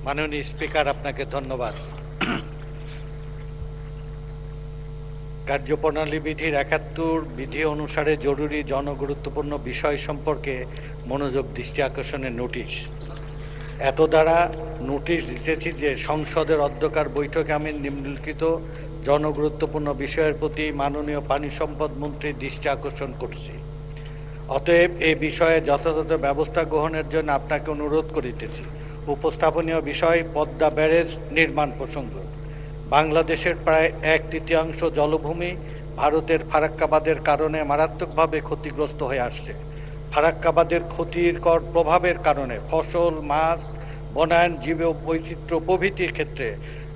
মাননীয় স্পিকার, আপনাকে ধন্যবাদ। কার্যপ্রণালী বিধির ৭১ বিধি অনুসারে জরুরি জনগুরুত্বপূর্ণ বিষয় সম্পর্কে মনোযোগ দৃষ্টি আকর্ষণের নোটিশ। এত দ্বারা নোটিশ দিতেছি যে সংসদের অধ্যকার বৈঠকে আমি নিম্নলিখিত জনগুরুত্বপূর্ণ বিষয়ের প্রতি মাননীয় পানি সম্পদ মন্ত্রীর দৃষ্টি আকর্ষণ করছি। অতএব এই বিষয়ে যথাযথ ব্যবস্থা গ্রহণের জন্য আপনাকে অনুরোধ করিতেছি। উপস্থাপনীয় বিষয় পদ্মা ব্যারেজ নির্মাণ প্রসঙ্গ। বাংলাদেশের প্রায় ১/৩ জলভূমি ভারতের ফারাক্কাবাদের কারণে মারাত্মকভাবে ক্ষতিগ্রস্ত হয়ে আসছে। ফারাক্কাবাদের ক্ষতিকর প্রভাবের কারণে ফসল, মাছ, বনায়ন, জীব বৈচিত্র্য প্রভৃতির ক্ষেত্রে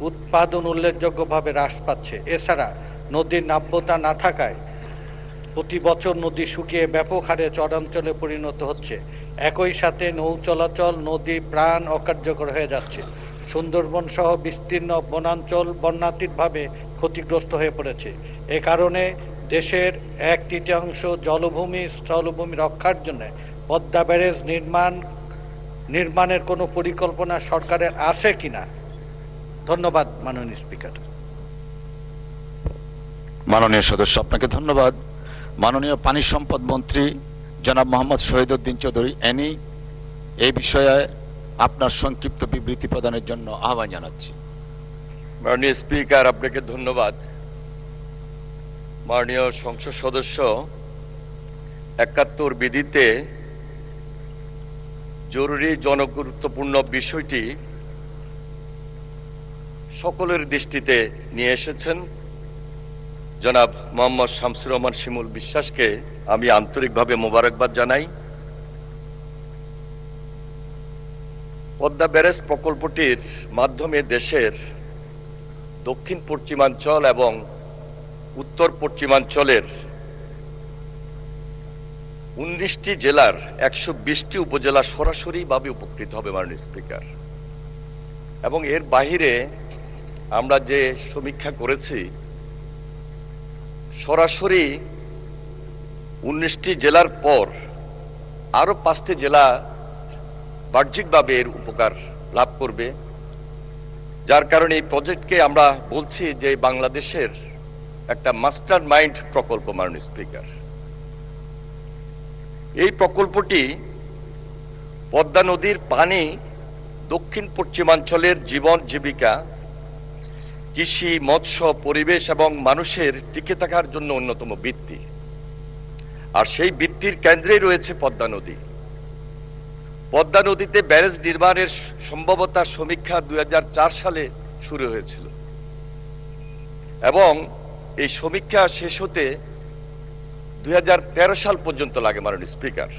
উৎপাদন উল্লেখযোগ্যভাবে হ্রাস পাচ্ছে। এছাড়া নদীর নাব্যতা না থাকায় প্রতি বছর নদী শুকিয়ে ব্যাপক হারে চরাঞ্চলে পরিণত হচ্ছে। একই সাথে নৌ চলাচল, নদী প্রাণ অকার্যকর হয়ে যাচ্ছে। সুন্দরবন সহ বিস্তীর্ণ বনাঞ্চল বন্যাতীতভাবে ক্ষতিগ্রস্ত হয়ে পড়েছে। এ কারণে দেশের ১/৩ জলভূমি স্থলভূমি রক্ষার জন্য পদ্মা ব্যারেজ নির্মাণের কোনো পরিকল্পনা সরকারের আছে কিনা? ধন্যবাদ মাননীয় স্পিকার। মাননীয় সদস্য, আপনাকে ধন্যবাদ। মাননীয় পানি সম্পদ মন্ত্রী জনাব মোহাম্মদ শহীদউদ্দিন চৌধুরী এই বিষয়ে আপনার সংক্ষিপ্ত বিবৃতি প্রদানের জন্য আহ্বান জানাচ্ছি। মাননীয় স্পিকার, আপনাকে ধন্যবাদ। মাননীয় সংসদ সদস্য ৭১ বিধিতে জরুরি জনগুরুত্বপূর্ণ বিষয়টি সকলের দৃষ্টিতে নিয়ে এসেছেন। জনাব মোহাম্মদ শামসুর রহমান শিমুল বিশ্বাসকে আমি আন্তরিকভাবে মোবারকবাদ জানাই। পদ্মা ব্যারেজ প্রকল্পটির মাধ্যমে দেশের দক্ষিণ পশ্চিমাঞ্চল এবং উত্তর পশ্চিমাঞ্চলের ১৯টি জেলার ১২০টি উপজেলা সরাসরিভাবে উপকৃত হবে মাননীয় স্পিকার। এবং এর বাহিরে আমরা যে সমীক্ষা করেছি, সরাসরি ১৯টি জেলার পর আরও ৫টি জেলা বাহ্যিকভাবে এর উপকার লাভ করবে। যার কারণে এই প্রজেক্টকে আমরা বলছি যে বাংলাদেশের একটা মাস্টার মাইন্ড প্রকল্প মাননীয় স্পিকার। এই প্রকল্পটি পদ্মা নদীর পানি দক্ষিণ পশ্চিমাঞ্চলের জীবন জীবিকা, কৃষি, মৎস্য, পরিবেশ এবং মানুষের টিকে থাকার জন্য অন্যতম ভিত্তি। আর সেই ভিত্তির কেন্দ্রেই রয়েছে পদ্মা নদী। পদ্মা নদীতে ব্যারেজ নির্মাণের সম্ভাব্যতা সমীক্ষা ২০০৪ সালে শুরু হয়েছিল এবং এই সমীক্ষা শেষ হতে ২০১৩ সাল পর্যন্ত লাগে মাননীয় স্পিকার।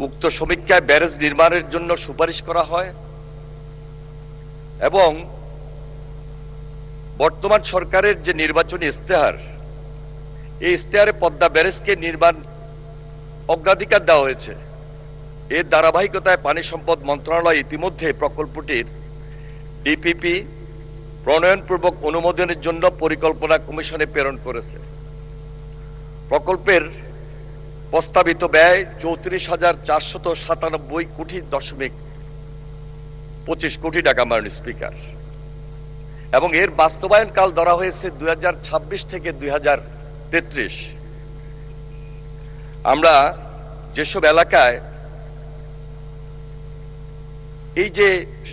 উক্ত সমীক্ষায় ব্যারেজ নির্মাণের জন্য সুপারিশ করা হয় এবং বর্তমান সরকারের যে নির্বাচনী ইশতেহার, এই ইশতেহারে পদ্মা ব্যারেজকে নির্মাণ অগ্রাধিকার দেওয়া হয়েছে। এর ধারাবাহিকতায় পানি সম্পদ মন্ত্রণালয় ইতিমধ্যে প্রকল্পটির ডিপিপি প্রণয়নপূর্বক অনুমোদনের জন্য পরিকল্পনা কমিশনে প্রেরণ করেছে। প্রকল্পের প্রস্তাবিত ব্যয় ৩৪,৪৯৭.২৫ কোটি টাকা মাননীয় স্পিকার। এবং এর বাস্তবায়ন কাল ধরা হয়েছে ২০২৬ থেকে ২০৩৩। আমরা যেসব এলাকায় এই যে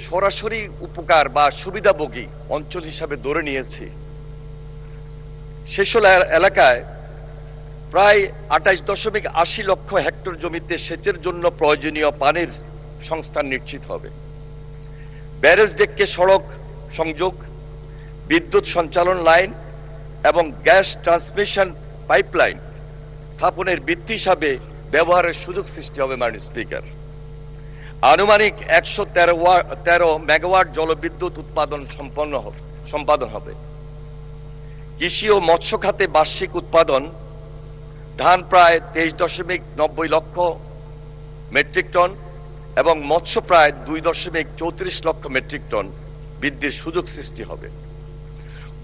সরাসরি উপকার বা সুবিধাভোগী অঞ্চল হিসাবে ধরে নিয়েছি, সেসব এলাকায় প্রায় ২৮.৮০ লক্ষ হেক্টর জমিতে সেচের জন্য প্রয়োজনীয় পানির সংস্থান নিশ্চিত হবে। ব্যারেজ ডেককে সড়ক সংযোগ, বিদ্যুৎ সঞ্চালন লাইন এবং গ্যাস ট্রান্সমিশন পাইপলাইন স্থাপনের ভিত্তি হিসাবে ব্যবহারের সুযোগ সৃষ্টি হবে মাননীয় স্পিকার। আনুমানিক ১১৩ মেগাওয়াট জলবিদ্যুৎ উৎপাদন সম্পাদন হবে। কৃষি ও মৎস্য খাতে বার্ষিক উৎপাদন ধান প্রায় ২৩.৯০ লক্ষ মেট্রিক টন এবং মৎস্য প্রায় ২.৩৪ লক্ষ মেট্রিক টন বৃদ্ধির সুযোগ সৃষ্টি হবে।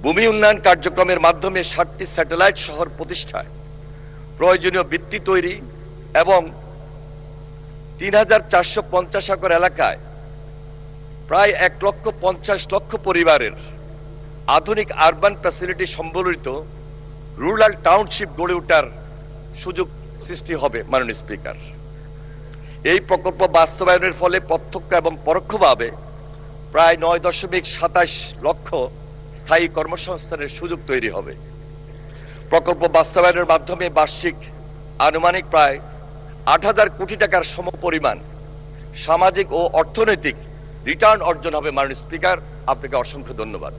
ভূমি উন্নয়ন কার্যক্রমের মাধ্যমে ৭টি স্যাটেলাইট শহর প্রতিষ্ঠায় প্রয়োজনীয় ভিত্তি তৈরি এবং ৩,৪৫০ একর এলাকায় প্রায় 1,50,00,000 পরিবারের আধুনিক আরবান ফ্যাসিলিটি সম্বলিত রুরাল টাউনশিপ গড়ে ওঠার সুযোগ সৃষ্টি হবে মাননীয় স্পিকার। এই প্রকল্প বাস্তবায়নের ফলে প্রত্যক্ষ এবং পরোক্ষভাবে প্রায় 9.27 লক্ষ স্থায়ী কর্মসংস্থানের সুযোগ তৈরি হবে। প্রকল্প বাস্তবায়নের মাধ্যমে বার্ষিক আনুমানিক প্রায় 8,000 কোটি টাকার সমপরিমাণ সামাজিক ও অর্থনৈতিক রিটার্ন অর্জন হবে। মাননীয় স্পিকার, আপনাকে অসংখ্য ধন্যবাদ।